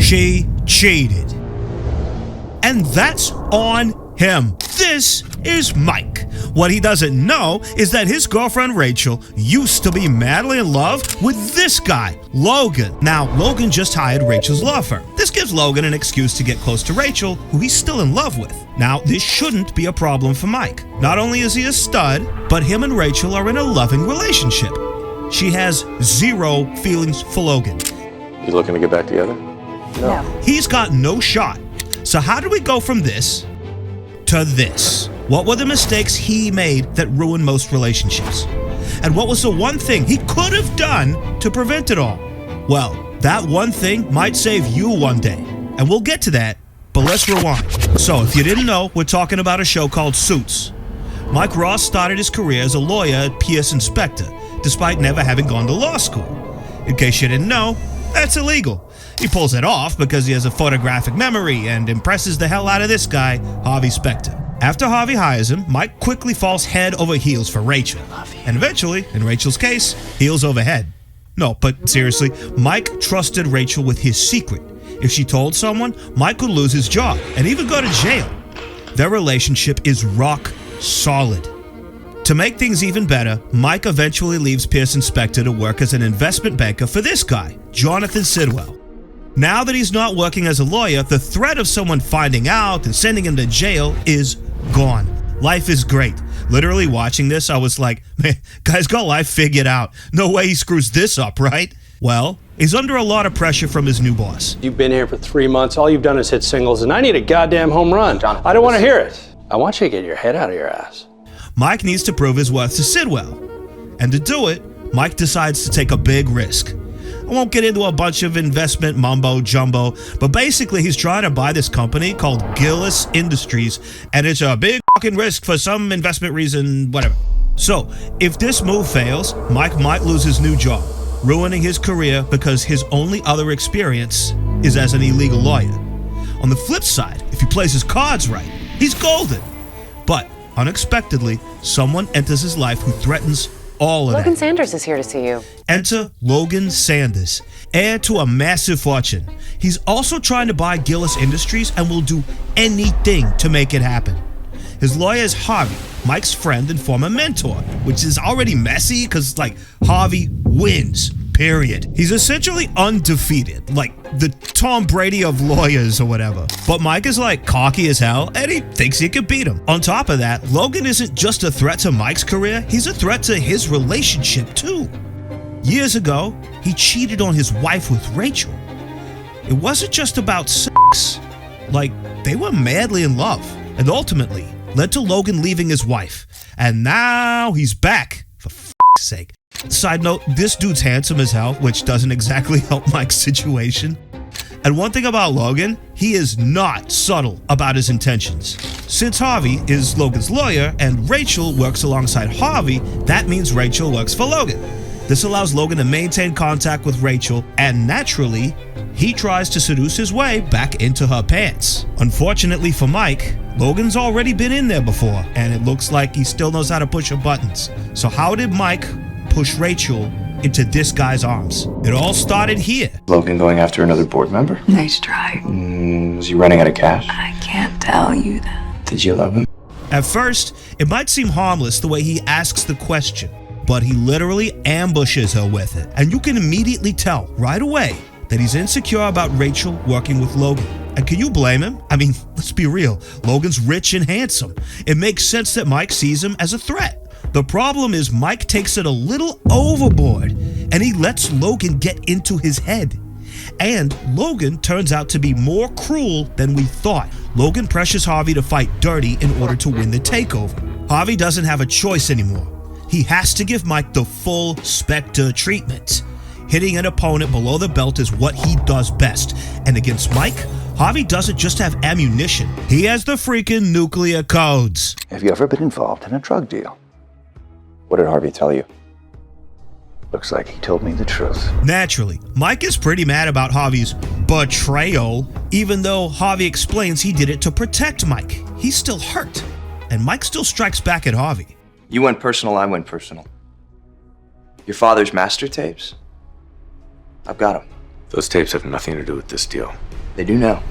She cheated. And that's on him. This is Mike. What he doesn't know is that his girlfriend Rachel used to be madly in love with this guy, Logan. Now, Logan just hired Rachel's law firm. This gives Logan an excuse to get close to Rachel, who he's still in love with. Now, this shouldn't be a problem for Mike. Not only is he a stud, but him and Rachel are in a loving relationship. She has zero feelings for Logan. You looking to get back together? No. He's got no shot. So how did we go from this to this? What were the mistakes he made that ruined most relationships? And what was the one thing he could have done to prevent it all? Well, that one thing might save you one day. And we'll get to that, but let's rewind. So if you didn't know, we're talking about a show called Suits. Mike Ross started his career as a lawyer at Pierce Inspector, despite never having gone to law school. In case you didn't know, that's illegal. He pulls it off because he has a photographic memory and impresses the hell out of this guy, Harvey Specter. After Harvey hires him, Mike quickly falls head over heels for Rachel. And eventually, in Rachel's case, heels over head. No, but seriously, Mike trusted Rachel with his secret. If she told someone, Mike could lose his job and even go to jail. Their relationship is rock solid. To make things even better, Mike eventually leaves Pierce Inspector to work as an investment banker for this guy, Jonathan Sidwell. Now that he's not working as a lawyer, the threat of someone finding out and sending him to jail is gone. Life is great. Literally watching this, I was like, man, guy's got life figured out. No way he screws this up, right? Well, he's under a lot of pressure from his new boss. You've been here for 3 months. All you've done is hit singles, and I need a goddamn home run. Jonathan, I don't want to hear it. I want you to get your head out of your ass. Mike needs to prove his worth to Sidwell. And to do it, Mike decides to take a big risk. I won't get into a bunch of investment mumbo jumbo, but basically he's trying to buy this company called Gillis Industries, and it's a big fucking risk for some investment reason, whatever. So, if this move fails, Mike might lose his new job, ruining his career because his only other experience is as an illegal lawyer. On the flip side, if he plays his cards right, he's golden. But, unexpectedly, someone enters his life who threatens all of Logan that. Sanders is here to see you. Enter Logan Sanders, heir to a massive fortune. He's also trying to buy Gillis Industries and will do anything to make it happen. His lawyer is Harvey, Mike's friend and former mentor, which is already messy because, like, Harvey wins, period. He's essentially undefeated, like the Tom Brady of lawyers or whatever. But Mike is like cocky as hell and he thinks he could beat him. On top of that, Logan isn't just a threat to Mike's career, he's a threat to his relationship too. Years ago, he cheated on his wife with Rachel. It wasn't just about sex. Like, they were madly in love and ultimately led to Logan leaving his wife. And now he's back, for f***'s sake. Side note, this dude's handsome as hell, which doesn't exactly help Mike's situation. And one thing about Logan, he is not subtle about his intentions. Since Harvey is Logan's lawyer and Rachel works alongside Harvey, that means Rachel works for Logan. This allows Logan to maintain contact with Rachel, and naturally, he tries to seduce his way back into her pants. Unfortunately for Mike, Logan's already been in there before, and it looks like he still knows how to push her buttons. So how did Mike push Rachel into this guy's arms? It all started here. Logan going after another board member? Nice try. Was he running out of cash? I can't tell you that. Did you love him? At first, it might seem harmless the way he asks the question, but he literally ambushes her with it. And you can immediately tell right away that he's insecure about Rachel working with Logan. And can you blame him? I mean, let's be real. Logan's rich and handsome. It makes sense that Mike sees him as a threat. The problem is Mike takes it a little overboard and he lets Logan get into his head. And Logan turns out to be more cruel than we thought. Logan pressures Harvey to fight dirty in order to win the takeover. Harvey doesn't have a choice anymore. He has to give Mike the full Spectre treatment. Hitting an opponent below the belt is what he does best. And against Mike, Harvey doesn't just have ammunition. He has the freaking nuclear codes. Have you ever been involved in a drug deal? What did Harvey tell you? Looks like he told me the truth. Naturally, Mike is pretty mad about Harvey's betrayal, even though Harvey explains he did it to protect Mike. He's still hurt, and Mike still strikes back at Harvey. You went personal, I went personal. Your father's master tapes? I've got them. Those tapes have nothing to do with this deal. They do now.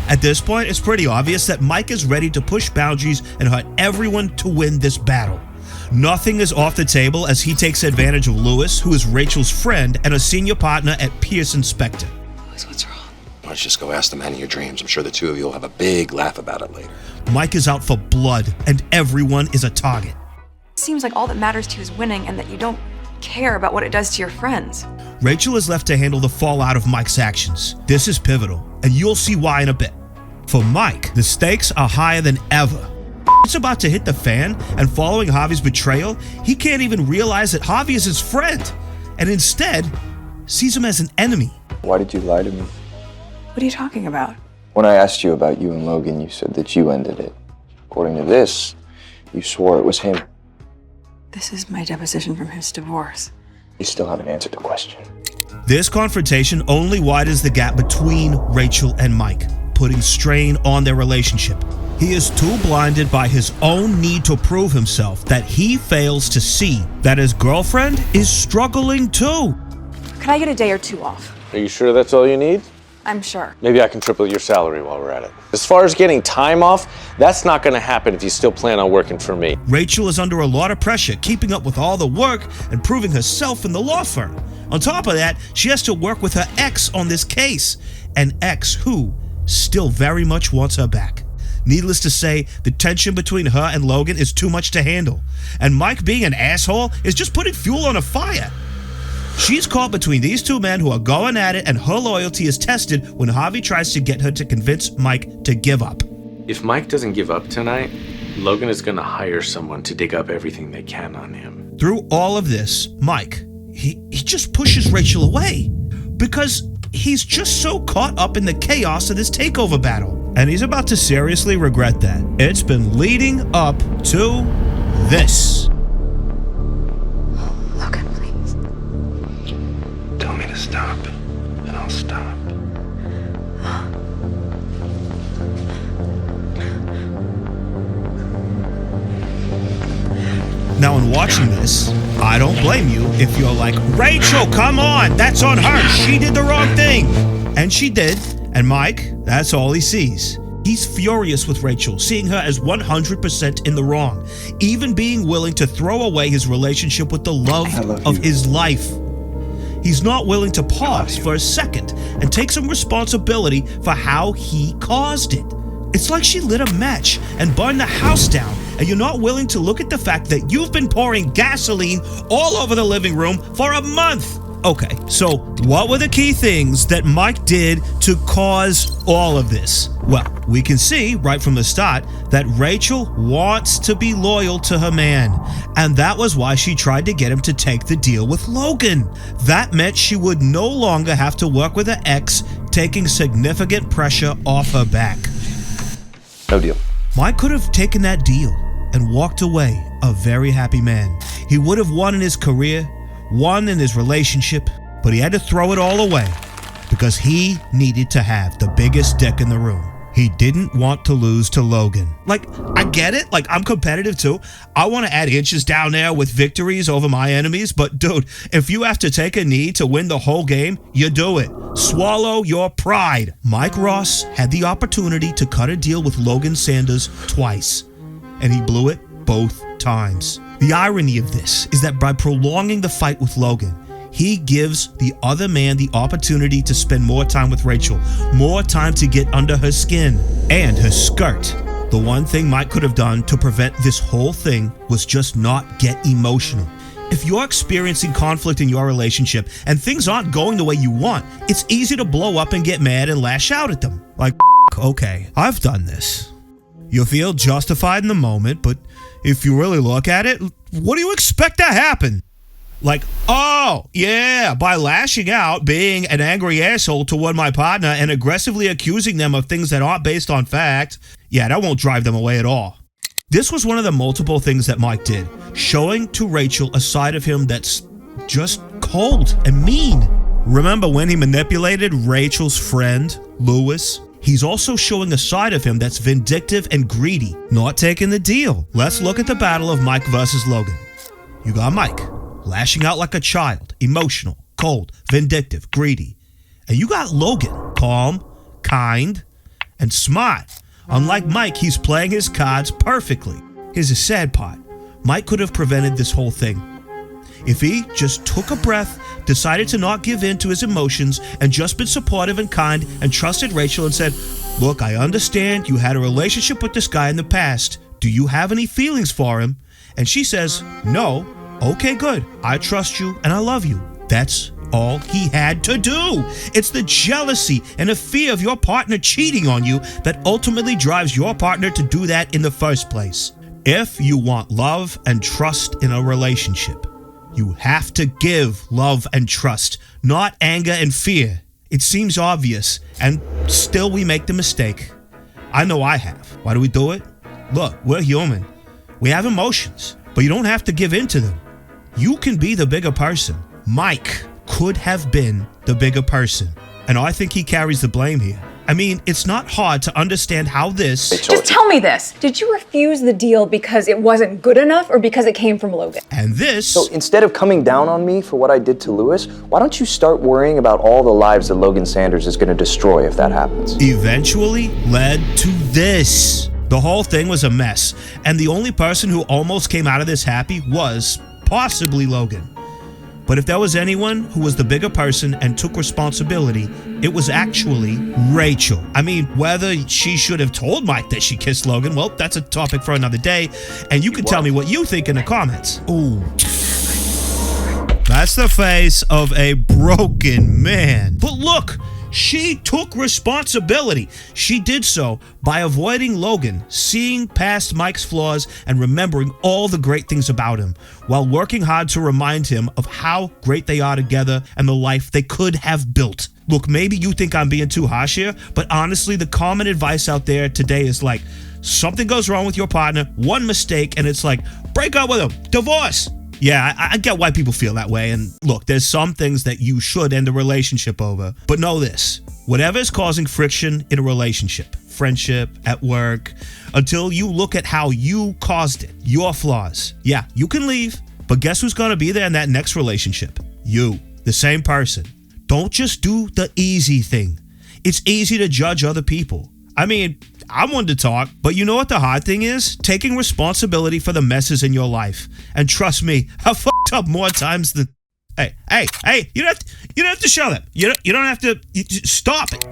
At this point, it's pretty obvious that Mike is ready to push boundaries and hurt everyone to win this battle. Nothing is off the table as he takes advantage of Lewis, who is Rachel's friend and a senior partner at Pearson Spector. Lewis, what's wrong? Why don't you just go ask the man of your dreams? I'm sure the two of you will have a big laugh about it later. Mike is out for blood, and everyone is a target. It seems like all that matters to you is winning and that you don't care about what it does to your friends. Rachel is left to handle the fallout of Mike's actions. This is pivotal, and you'll see why in a bit. For Mike, the stakes are higher than ever. It's about to hit the fan, and following Harvey's betrayal, he can't even realize that Harvey is his friend, and instead sees him as an enemy. Why did you lie to me? What are you talking about? When I asked you about you and Logan, you said that you ended it. According to this, you swore it was him. This is my deposition from his divorce. You still haven't answered the question. This confrontation only widens the gap between Rachel and Mike, putting strain on their relationship. He is too blinded by his own need to prove himself that he fails to see that his girlfriend is struggling too. Can I get a day or two off? Are you sure that's all you need? I'm sure. Maybe I can triple your salary while we're at it. As far as getting time off, that's not going to happen if you still plan on working for me. Rachel is under a lot of pressure, keeping up with all the work and proving herself in the law firm. On top of that, she has to work with her ex on this case, an ex who still very much wants her back. Needless to say, the tension between her and Logan is too much to handle, and Mike being an asshole is just putting fuel on a fire. She's caught between these two men who are going at it, and her loyalty is tested when Harvey tries to get her to convince Mike to give up. If Mike doesn't give up tonight, Logan is going to hire someone to dig up everything they can on him. Through all of this, Mike, he just pushes Rachel away because he's just so caught up in the chaos of this takeover battle. And he's about to seriously regret that. It's been leading up to this. Logan, please. Tell me to stop, and I'll stop. Now, in watching this, I don't blame you if you're like, Rachel, come on, that's on her. She did the wrong thing. And she did. And Mike, that's all he sees. He's furious with Rachel, seeing her as 100% in the wrong, even being willing to throw away his relationship with the love of his life. He's not willing to pause for a second and take some responsibility for how he caused it. It's like she lit a match and burned the house down, and you're not willing to look at the fact that you've been pouring gasoline all over the living room for a month. Okay, so what were the key things that Mike did to cause all of this? Well, we can see right from the start that Rachel wants to be loyal to her man, and that was why she tried to get him to take the deal with Logan. That meant she would no longer have to work with her ex, taking significant pressure off her back. No deal. Mike could have taken that deal and walked away a very happy man. He would have won in his career, won in his relationship, but he had to throw it all away because he needed to have the biggest dick in the room. He didn't want to lose to Logan. Like, I get it. Like, I'm competitive too. I want to add inches down there with victories over my enemies. But dude, if you have to take a knee to win the whole game, you do it. Swallow your pride. Mike Ross had the opportunity to cut a deal with Logan Sanders twice, and he blew it both times. The irony of this is that by prolonging the fight with Logan, he gives the other man the opportunity to spend more time with Rachel, more time to get under her skin and her skirt. The one thing Mike could have done to prevent this whole thing was just not get emotional. If you're experiencing conflict in your relationship and things aren't going the way you want, it's easy to blow up and get mad and lash out at them. Like, okay, I've done this. You'll feel justified in the moment, but if you really look at it, what do you expect to happen? Like, oh, yeah, by lashing out, being an angry asshole toward my partner and aggressively accusing them of things that aren't based on fact, yeah, that won't drive them away at all. This was one of the multiple things that Mike did, showing to Rachel a side of him that's just cold and mean. Remember when he manipulated Rachel's friend, Lewis? He's also showing a side of him that's vindictive and greedy, not taking the deal. Let's look at the battle of Mike versus Logan. You got Mike, lashing out like a child, emotional, cold, vindictive, greedy. And you got Logan, calm, kind, and smart. Unlike Mike, he's playing his cards perfectly. Here's the sad part. Mike could have prevented this whole thing. If he just took a breath, decided to not give in to his emotions, and just been supportive and kind and trusted Rachel and said, look, I understand you had a relationship with this guy in the past. Do you have any feelings for him? And she says, no. Okay, good. I trust you and I love you. That's all he had to do. It's the jealousy and the fear of your partner cheating on you that ultimately drives your partner to do that in the first place. If you want love and trust in a relationship, you have to give love and trust, not anger and fear. It seems obvious, and still we make the mistake. I know I have. Why do we do it? Look, we're human. We have emotions, but you don't have to give in to them. You can be the bigger person. Mike could have been the bigger person, and I think he carries the blame here. I mean, it's not hard to understand how this... Just tell me this. Did you refuse the deal because it wasn't good enough or because it came from Logan? And this... So instead of coming down on me for what I did to Lewis, why don't you start worrying about all the lives that Logan Sanders is going to destroy if that happens? Eventually led to this. The whole thing was a mess, and the only person who almost came out of this happy was possibly Logan. But if there was anyone who was the bigger person and took responsibility, it was actually Rachel. I mean, whether she should have told Mike that she kissed Logan, well, that's a topic for another day. And you can tell me what you think in the comments. Ooh. That's the face of a broken man. But look, she took responsibility. She did so by avoiding Logan, seeing past Mike's flaws, and remembering all the great things about him, while working hard to remind him of how great they are together and the life they could have built. Look, maybe you think I'm being too harsh here, but honestly, the common advice out there today is like, something goes wrong with your partner, one mistake, and it's like, break up with him, divorce. Yeah, I get why people feel that way, and look, there's some things that you should end a relationship over, but know this, whatever is causing friction in a relationship, friendship, at work, until you look at how you caused it, your flaws, yeah, you can leave, but guess who's gonna be there in that next relationship? You, the same person. Don't just do the easy thing. It's easy to judge other people. I mean, I'm one to talk, but you know what the hard thing is? Taking responsibility for the messes in your life. And trust me, I've fucked up more times than... Hey, you don't have to shut up. You don't have to... Stop it.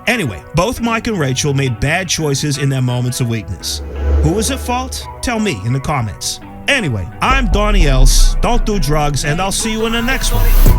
Anyway, both Mike and Rachel made bad choices in their moments of weakness. Who was at fault? Tell me in the comments. Anyway, I'm Donny Else. Don't do drugs, and I'll see you in the next one.